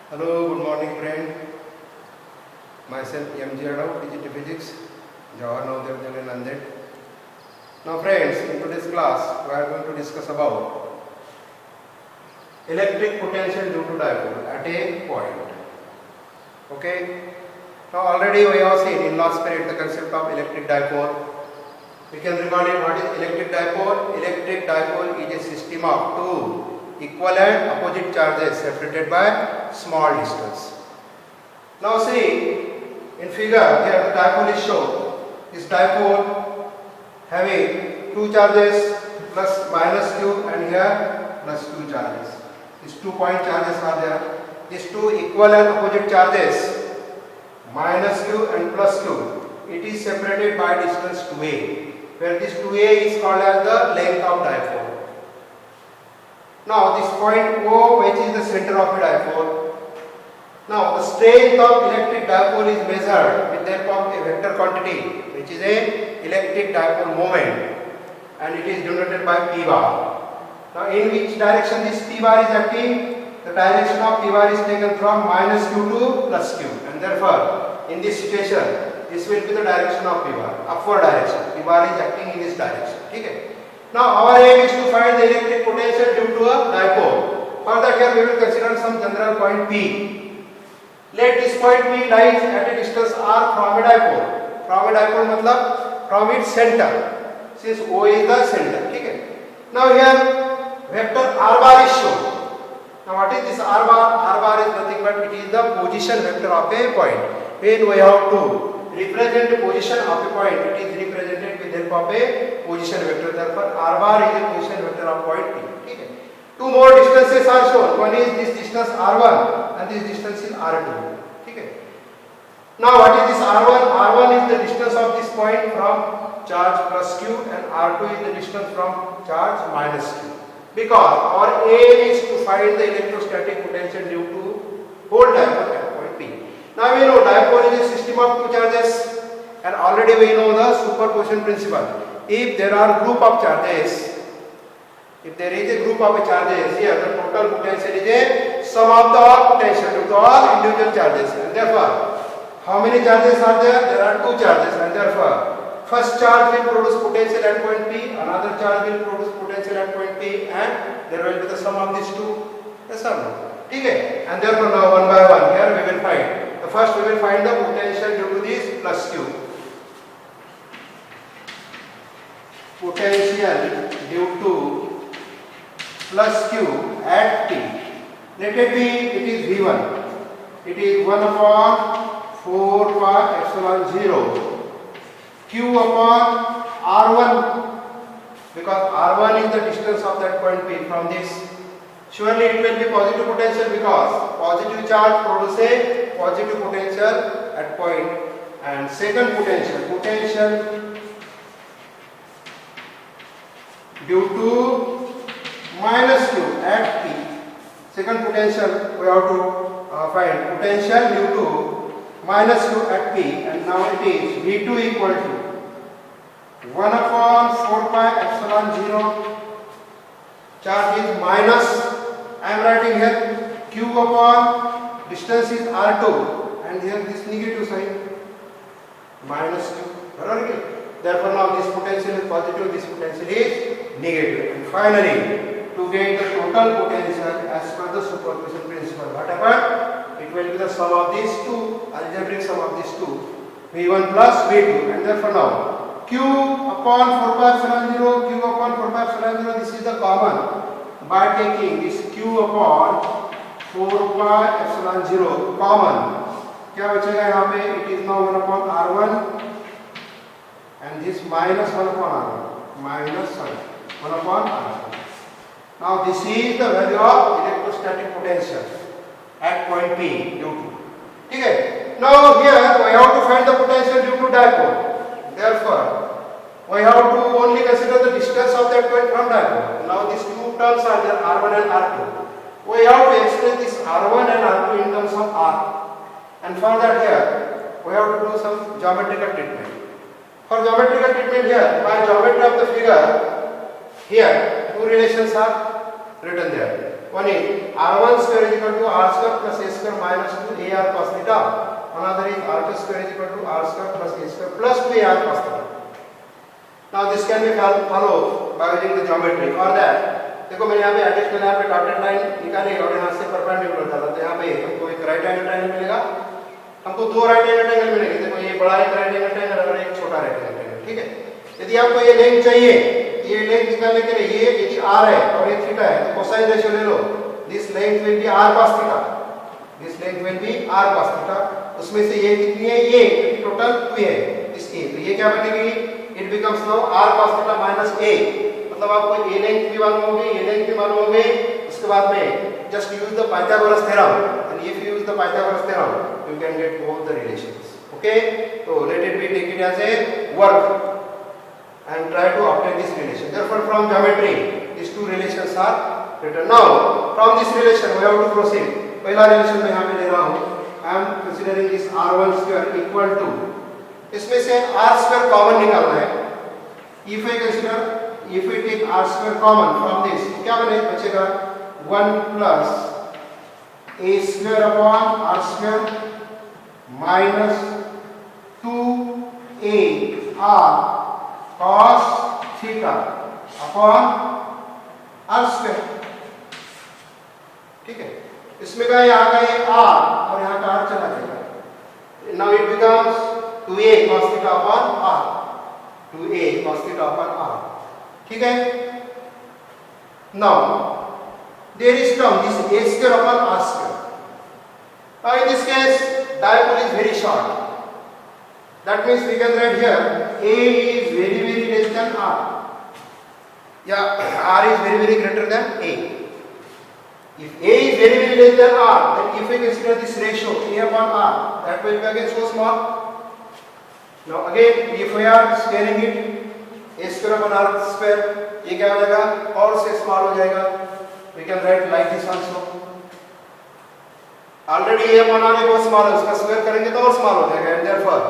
Hello, good morning friend. Myself M.G. Rao, Digital Physics, Jawahar Navodaya Vidyalaya, Nanded. Now friends, in today's class we are going to discuss about electric potential due to dipole at a point. Okay. Now already we have seen in last period the concept of electric dipole. We can recall it. What is electric dipole? Electric dipole is a system of two equal and opposite charges separated by small distance. Now see, in figure here the dipole is shown. This dipole having two charges plus minus q and here plus q charges. These 2 point charges are there. These two equal and opposite charges minus q and plus q. It is separated by distance 2a, where this 2a is called as the length of dipole. Now this point O, which is the center of the dipole. Now the strength of electric dipole is measured with the help of a vector quantity, which is a electric dipole moment, and it is denoted by P bar. Now in which direction this P bar is acting? The direction of P bar is taken from minus q to plus q, and therefore in this situation this will be the direction of P bar, upward direction. P bar is acting in this direction. Okay. Now our aim is to find the electric potential due to a dipole. For that here we will consider some general point P. Let this point P lies at a distance r from a dipole. From a dipole matlab from its center, since O is the center. Okay. Now here vector r bar is shown. Now what is this r bar? R bar is nothing but it is the position vector of a point. When we have to represent the position of a point, it is represented with the help of a position vector. Therefore r bar is a position vector of point P. Okay. Two more distances are shown. One is this distance r1 and this distance is r2. Okay. Now what is this r1? R1 is the distance of this point from charge plus q, and r2 is the distance from charge minus q. Because our aim is to find the electrostatic potential due to whole dipole at point P. Now we know dipole is a system of two charges, and already we know the superposition principle. If there are group of charges, if there is a group of charges, here the total potential is a sum of the all potential due to all individual charges, and therefore how many charges are there? There are two charges, and therefore first charge will produce potential at point P, another charge will produce potential at point P, and there will be the sum of these two. Yes or no? Okay. And therefore now one by one here we will find. First we will find the potential due to this plus q. Potential due to plus q at t. Let it be, it is V1. It is 1 upon 4 pi epsilon 0 q upon r1, because r1 is the distance of that point P from this. Surely it will be positive potential, because positive charge produces a positive potential at point. And second potential due to minus q at P. Second potential we have to find potential due to minus q at P, and now it is V2 equal to 1 upon 4 pi epsilon 0. Charge is minus, I am writing here q upon distance is r2, and here this negative sign minus q. Therefore now this potential is positive, this potential is negative. And finally, to get the total potential as per the superposition principle, what happened? It will be the sum of these two, algebraic sum of these two, V1 plus V2, and therefore now q upon 4 pi epsilon 0, q upon 4 pi epsilon 0, this is the common. By taking this q upon 4 pi epsilon 0 common, क्या बचेगा यहाँ पे? It is now 1 upon r1, and this minus 1 upon r1, minus 1 upon r1. Now this is the value of electrostatic potential at point P due to. Okay. Now here we have to find the potential due to dipole. Therefore we have to only consider the distance of that point from dipole. Now these two terms are there, r1 and r2. We have to express this r1 and r2 in terms of r. And for that here we have to do some geometrical treatment. For geometrical treatment here, by geometry of the figure, here two relations are written there. One is r1 square is equal to r square plus a square minus 2ar cos theta. Another is r2 square is equal to r square plus a square plus 2ar cos theta. Now this can be followed by using the geometry. For that, देखो मैंने यहाँ पे additional यहाँ पे dotted line निकाली और यहाँ से परपेंडिकुलर डाला, तो यहाँ पे हमको एक राइट एंगल ट्रायंगल मिलेगा, हमको दो राइट एंगल ट्रायंगल मिलेंगे। देखो ये बड़ा एक राइट एंगल ट्रायंगल और एक छोटा राइट एंगल ट्रायंगल, ठीक है। यदि आपको ये लेंथ चाहिए, ये लेंथ निकालने के लिए ये यदि r है और ये थीटा है, तो कोसाइन रेशियो ले लो। This length will be r cos theta, this length will be r cos theta. उसमें से ये कितनी है, ये टोटल 2 है, इस a, तो ये क्या बनेगी, it becomes now r cos theta minus a। मतलब आपको ये लेंथ भी मालूम होगी, ये लेंथ भी मालूम होगी। उसके बाद में just use the Pythagoras theorem, and if you use the Pythagoras theorem you can get both the relations. Okay, तो let it be take it as a work and try to obtain this relation. Therefore, from geometry, these two relations are written. Now, from this relation, we have to proceed. पहला relation मैं यहाँ पे ले रहा हूँ. I am considering this r1 square equal to, इसमें से r square common निकालना है. If I consider, if we take r square common from this, क्या बचेगा? 1 plus a square upon r square minus 2a r cos theta upon r square, ठीक है। इसमें का यहाँ का ये r और यहाँ का r चला जाएगा। Now it becomes 2a cos theta upon r, 2a cos theta upon r, ठीक है। Now there is term this a square upon r square. Now in this case dipole is very short. That means we can write here a is very less than r. Yeah, r is very greater than a. If a is very less than r, then if we consider this ratio a upon r, that will be again so small. Now again, if we are squaring it, a square upon r square, ये क्या हो जाएगा, और से small हो जाएगा. We can write like this also. Already a upon r बहुत small है, उसका square करेंगे तो और small हो जाएगा, and therefore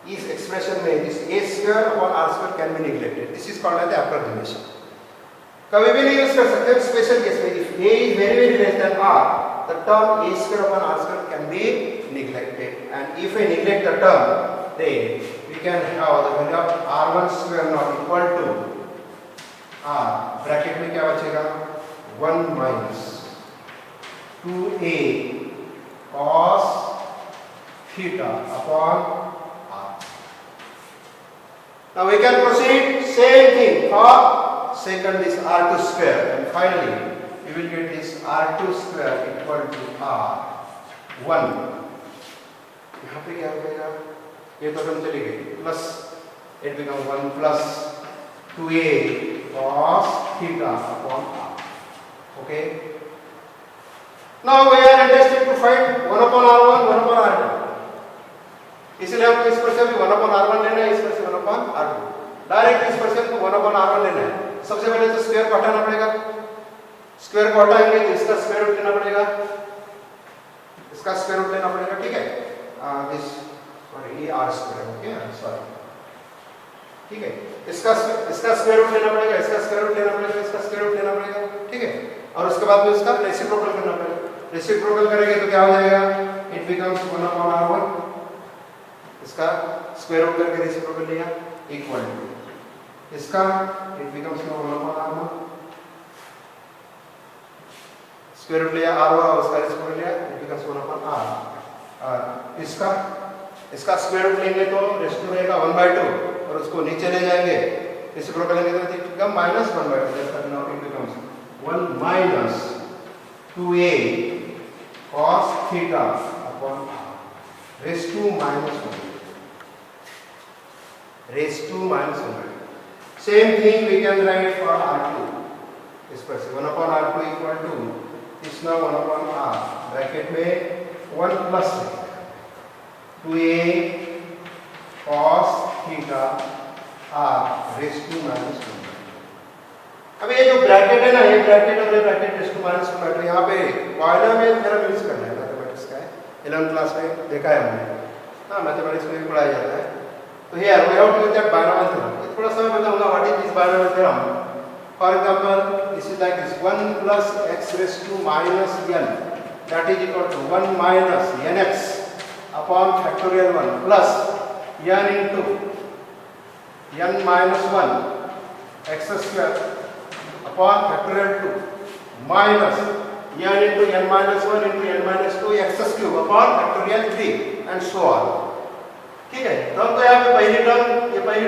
इस एक्सप्रेशन में this a square upon r square can be neglected. This is called as the approximation. कभी भी नहीं यूज कर सकते स्पेशल केस में। If a is very less than r, the term a square upon r square can be neglected. And if we neglect the term, then we can have the value of r1 square not equal to r. Bracket में क्या बचेगा? 1 minus 2a cos theta upon now we can proceed same thing for second this r2 square, and finally we will get this r2 square equal to r1. यहाँ पे क्या हो जाएगा? ये तो टर्म चली गई, plus it becomes 1 plus 2a cos theta upon r. Okay. Now we are interested to find 1 upon r1, 1 upon r2. इसलिए हमको इस पर से भी 1 upon r1 लेना है, इस पर से 1 upon r2। डायरेक्ट इस पर से हमको 1 upon r1 लेना है। सबसे पहले तो स्क्वायर को हटाना पड़ेगा, स्क्वायर को हटाएंगे तो इसका स्क्वायर रूट लेना पड़ेगा, इसका स्क्वायर रूट लेना पड़ेगा, ठीक है। दिस सॉरी ये r स्क्वायर हो गया, सॉरी, ठीक है। इसका स्क्वायर रूट लेना पड़ेगा, इसका स्क्वायर रूट लेना पड़ेगा, इसका स्क्वायर रूट लेना पड़ेगा, ठीक है। और उसके बाद में इसका रेसिप्रोकल करना पड़ेगा। रेसिप्रोकल करेंगे तो क्या हो जाएगा? इट बिकम्स 1 upon r1, इसका स्क्वायर रूट करके रेसिप्रोकल लिया इक्वल टू इसका, it becomes 1 upon r1, square root लिया r1 और उसका रेसिप्रोकल लिया, इट बिकम्स 1 upon r। इसका स्क्वायर रूट लेंगे तो रेशियो रहेगा 1/2 और उसको नीचे ले जाएंगे, रेसिप्रोकल लेंगे तो it become -1/2। That's now it becomes 1 minus 2a cos theta upon r raised to -1, raised to -1। Same thing we can write for r2. इस पर से 1 upon r2 equal to this now 1 upon r, bracket में 1 plus 2a cos theta r raised to -1। अब ये जो bracket है ना, ये ब्रैकेट और ये ब्रैकेट रेज़ टू -1, तो यहाँ पे पॉलिनोमियल थ्योरम यूज करना है, मैथमेटिक्स का है, 11th क्लास में देखा है हमने, हाँ मैथमेटिक्स में भी पढ़ाया जाता है। तो here we have to use that binomial theorem. थोड़ा सा मैं बताऊंगा what is this binomial theorem. For example, this is like this: 1 plus x raised to minus n, that is equal to 1 minus nx upon factorial 1 plus n into n minus 1 x square upon factorial 2 minus n into n minus 1 into n minus 2 x cube upon factorial 3 and so on. ठीक है, तो हमको यहाँ पे पहली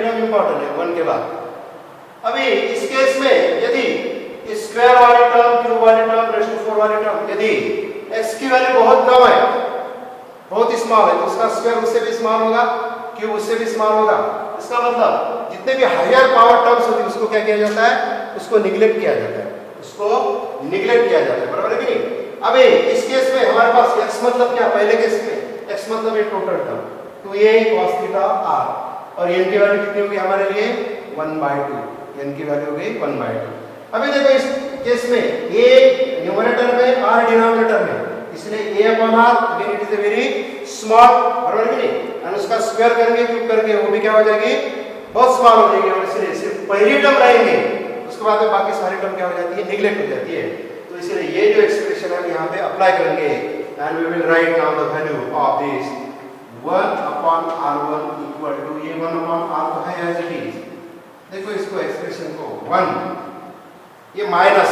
term important है 1 के बाद। अभी इस केस में यदि स्क्वायर वाली टर्म, क्यूब वाली टर्म, रेज़ टू 4 वाली टर्म, यदि x की वैल्यू बहुत कम है, बहुत स्मॉल है, तो उसका स्क्वायर उससे भी स्मॉल होगा, क्यूब उससे भी स्मॉल होगा। इसका मतलब जितने भी हायर पावर टर्म्स होती है उसको क्या किया जाता है, उसको निगलेक्ट किया जाता है, बराबर है कि नहीं। अभी इस केस में हमारे पास x मतलब क्या, पहले केस में x मतलब ये total term 2a cos theta r, और n की वैल्यू कितनी होगी हमारे लिए 1/2, n की वैल्यू हो गई 1/2। अभी देखो इस केस में a न्यूमरेटर में r डिनोमिनेटर में, इसलिए a upon r again it is a very small, बराबर है कि नहीं, और उसका स्क्वायर करेंगे, क्यूब करेंगे, वो भी क्या हो जाएगी, बहुत स्मॉल हो जाएगी, और इसलिए सिर्फ पहली टर्म रहेंगे, उसके बाद में बाकी सारी टर्म क्या हो जाती है, निगलेक्ट हो जाती है। तो इसलिए ये जो एक्सप्रेशन हम यहाँ पे अप्लाई करेंगे, and we will write now the value of this 1 upon r1 equal to ये 1 upon r तो है एज इट इज। देखो इसको एक्सप्रेशन को 1, ये माइनस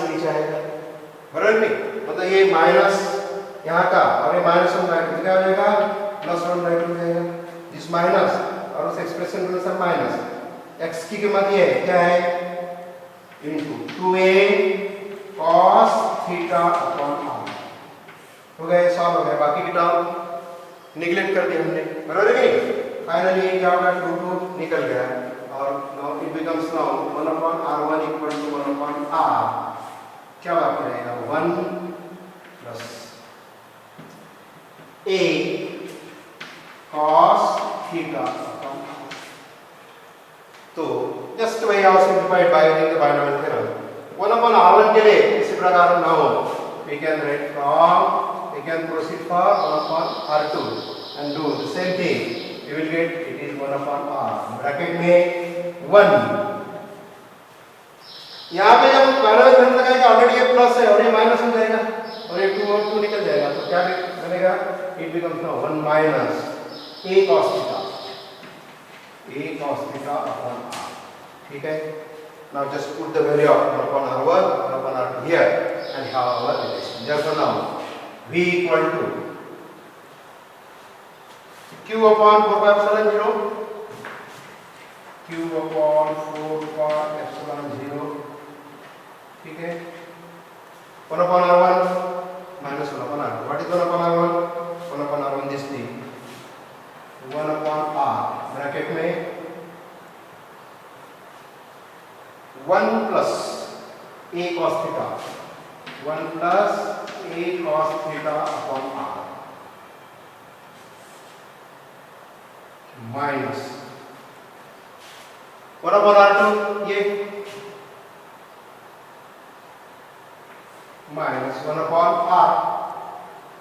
नीचे आएगा, बराबर नहीं, मतलब ये माइनस यहाँ का, और ये -1/2 क्या हो जाएगा, +1/2 हो जाएगा, दिस माइनस, और उस एक्सप्रेशन के अनुसार माइनस x की कीमत ये है, क्या है, into 2a cos theta upon r हो गया, सॉल्व हो गया, बाकी की टर्म निगलेक्ट कर दी हमने, बराबर है कि फाइनली ये क्या होगा, 2 निकल गया, और now it becomes now 1 upon r1 equal to 1 upon r, क्या बात करेगा, 1 plus a cos theta upon r। तो जस्ट वही how simplified by using the binomial theorem. 1 upon r1 के लिए इसी प्रकार now we can write from, we can proceed for 1 upon r2 and do the same thing, we will get it is 1 upon r, bracket में 1, यहाँ पे जब binomial theorem लगाएंगे already ये प्लस है और ये माइनस हो जाएगा, और ये 2 और 2 निकल जाएगा, तो क्या बनेगा, it becomes now 1 minus a cos theta upon r, ठीक है। Now just put the value of 1 upon r1, 1 upon r2 here, and have our relation. Therefore now v equal to q upon 4 pi epsilon 0, q upon 4 pi epsilon 0, ठीक है। 1 upon r1 minus 1 upon r2. What is 1 upon r1? 1 upon r1 this thing, 1 upon r, bracket में 1 plus a cos theta, 1 plus a cos theta upon r minus 1 upon r2, ये minus 1 upon r,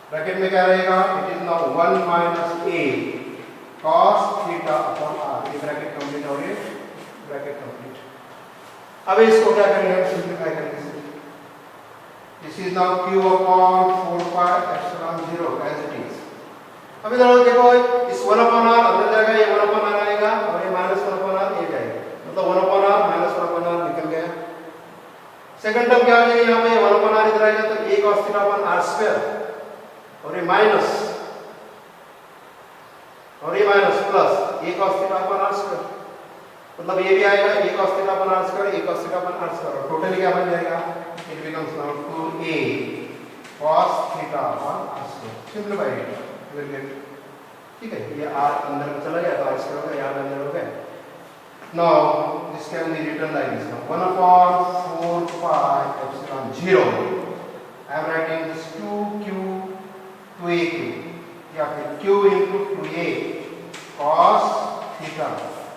bracket में क्या रहेगा, it is now 1 minus a cos theta upon r, ये bracket complete हो गई, bracket complete. अब इसको क्या करेंगे, हम सिंप्लीफाई करेंगे, this is now q upon 4 pi epsilon 0 as it is। अब इधर देखो इस 1 upon r अंदर जाएगा, ये 1 upon r आएगा, और ये -1 upon r ये जाएगा, मतलब 1 upon r -1 upon r निकल गया। सेकंड टर्म क्या हो जाएगा, यहाँ पे 1 upon r इधर आएगा, तो a cos theta upon r square, और ये माइनस, और ये minus plus a cos theta upon r square, मतलब ये भी आएगा a cos theta upon r square, a cos theta upon r square, और टोटली क्या बन जाएगा, it becomes now 2a cos theta upon r square, simplify will get, ठीक है, ये r अंदर चला गया तो r square हो गया, यहाँ अंदर हो गया। Now this can be written like this, 1 upon 4 pi epsilon 0, I am writing this 2q 2aq, या फिर q into 2a cos theta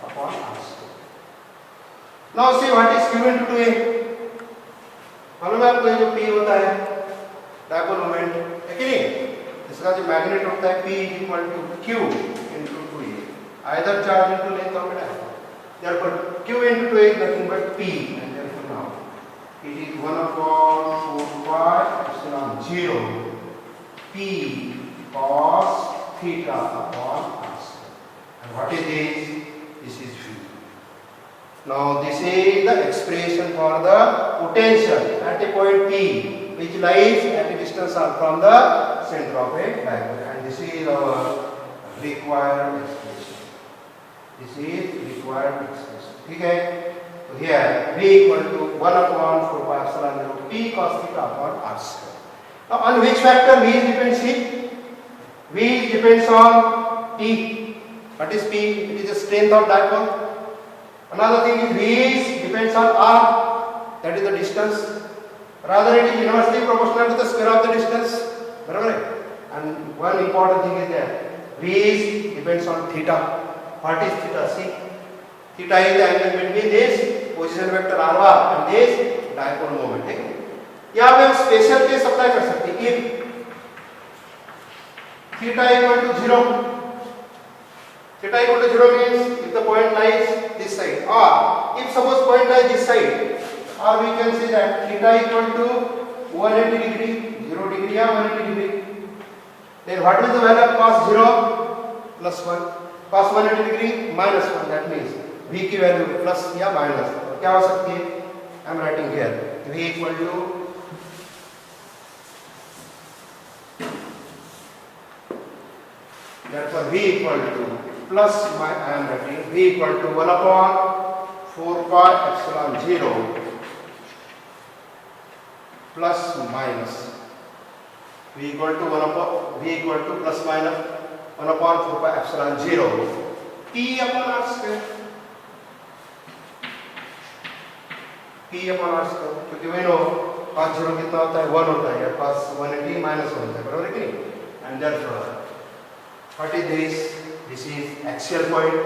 upon r square। Now see what is q into 2a, मालूम है आपको, ये जो p होता है dipole moment है कि नहीं, इसका जो मैग्नेट होता है p equal to q into 2a, either charge into length of dipole, Therefore, Q into 2 is nothing but P, and therefore now it is 1 upon 4 pi epsilon 0 P cos theta upon r square. And what is this? This is V. Now this is the expression for the potential at a point P, which lies at a distance r from the center of a dipole, and this is our required expression. This is required expression. Okay. So here V equal to 1 upon 4 pi epsilon 0 P cos theta upon r square. Now on which factor V depends? V depends on T. What is P? It is the strength of dipole. Another thing is V depends on R, that is the distance. Rather it is inversely proportional to the square of the distance. And one important thing is there. V depends on theta. What is theta? See, theta is the angle between this position vector r1 and this dipole moment. यहाँ पे हम special case apply कर सकते हैं. If theta equal to 0, theta equal to 0 means if the point lies this side, or if suppose point lies this side, or we can say that theta equal to 180 degree, 0 degree or 180 degree. Then what is the value of cos 0? Plus 1. Cos 180 degree minus 1. That means V की value plus या minus. क्या हो सकती है? I am writing here. V equal to therefore V equal to plus I am writing V equal to 1 upon 4 pi epsilon 0 plus minus V equal to 1 upon V equal to plus minus 1 upon 4 pi epsilon 0 P upon r square. P upon r square, क्योंकि we know cos 0 कितना होता है? 1 होता है, या cos 180 minus 1 होता है, बराबर है कि नहीं? And therefore what is this? This is axial point.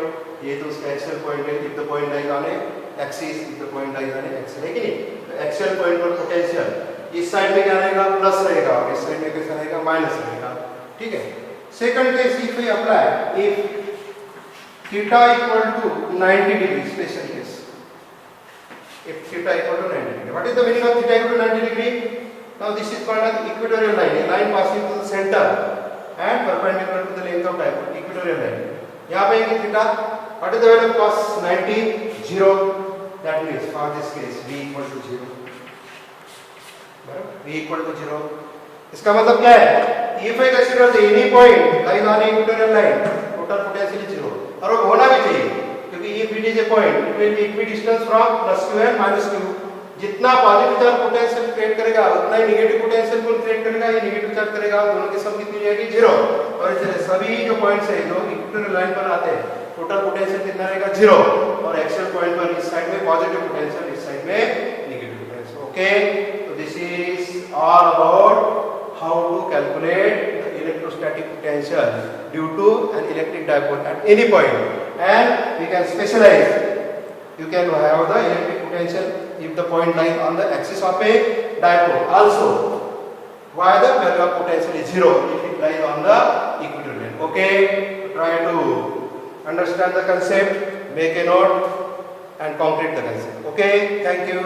ये तो उसका axial point है. If the point lies on a axis, if the point lies on a axis, है कि नहीं? तो axial point पर potential इस साइड में क्या रहेगा? प्लस रहेगा, और इस साइड में कैसा रहेगा? माइनस रहेगा. ठीक है. Second case if we apply, if theta equal to 90 degree, special case. If theta equal to 90 degree, what is the meaning of theta equal to 90 degree? Now this is called as equatorial line, a line passing through the center and perpendicular to the length of dipole, equatorial line. यहाँ पे ये theta, what is the value of cos 90? 0. That means for this case V equal to 0. V equal to 0. इसका मतलब क्या है? If I consider the any point lies on equatorial line, total potential is 0. और वो होना भी चाहिए, क्योंकि if it is a point, it will be equidistant from plus q and minus q. जितना पॉजिटिव चार्ज पोटेंशियल क्रिएट करेगा उतना ही negative potential को क्रिएट करेगा, ये नेगेटिव चार्ज करेगा, दोनों की सम कितनी रहेगी? 0. और इसलिए सभी जो पॉइंट्स है जो इक्वेटोरियल लाइन पर आते हैं टोटल पोटेंशियल कितना रहेगा? 0. और एक्सियल पॉइंट पर इस साइड में पॉजिटिव पोटेंशियल, इस साइड में नेगेटिव पोटेंशियल. ओके, तो this is all about how to calculate the electrostatic potential due to an electric dipole at any point, and we can specialise. You can have the electric potential if the point lies on the axis of a dipole. Also, why the value of potential is 0 if it lies on the equatorial line. Okay, try to understand the concept, make a note, and concrete the concept. Okay, thank you.